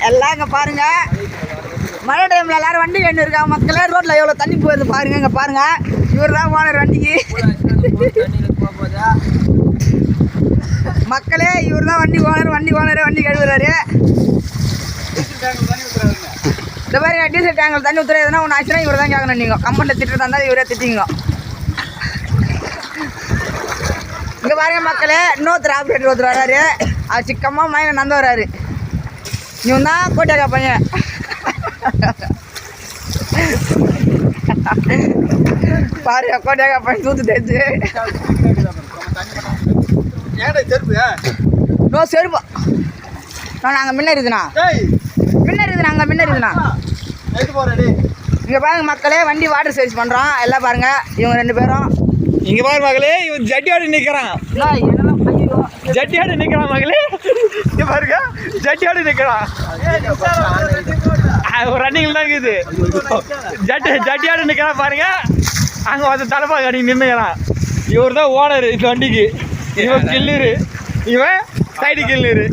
எல்லாம் இங்கே பாருங்க. மழை டைமில் எல்லாரும் வண்டி கண்டு இருக்காங்க மக்களே. ரோட்டில் எவ்வளோ தண்ணி போகுது பாருங்க. இங்கே பாருங்க, இவர் தான் ஓனர் வண்டிக்கு. மக்களே, இவர் தான் வண்டி ஓனர். வண்டி கழுவுறாரு. இந்த பாருங்க, டீசல் டேங்கில் தண்ணி ஊற்றுற எதுனா ஒன்று ஆச்சுன்னா இவர் தான் கேட்கணும். நீங்கள் கம்பெனியில் திட்டுறதா இருந்தால் இவரே திட்டிங்க. இங்கே பாருங்க மக்களே, இன்னொருத்தர் ஆப்ரேட்டர் ஒருத்தர் வராரு. அது சிக்கமாக மயங்க நடந்து வராரு. இவன் தான் கோட்டைக்கா பையன். பாரு, கோட்டைக்கா பையன் தூத்து தேய்ச்சி நோ செருப்பு. நாங்கள் முன்ன இருக்குதுண்ணா, இங்கே பாருங்க மக்களே, வண்டி வாட்டர் சர்வீஸ் பண்ணுறோம். எல்லாம் பாருங்க, இவங்க 2 பேரும். இங்கே பாரு மகளே, இவன் ஜட்டியோடு நிற்கிறான். மகளே, இங்கே பாருங்க, ஜட்டியோடு நிற்கிறான். ரன்னிங்கில் தான் இருக்குது. ஜட்டியோடு நிற்கிறான் பாருங்க. அங்கே வந்து தலைப்பாக அடி நின்றுக்கிறான். இவர் தான் ஓனர் இந்த வண்டிக்கு. இவன் கில்லரு, இவன் சைடு கில்லரு.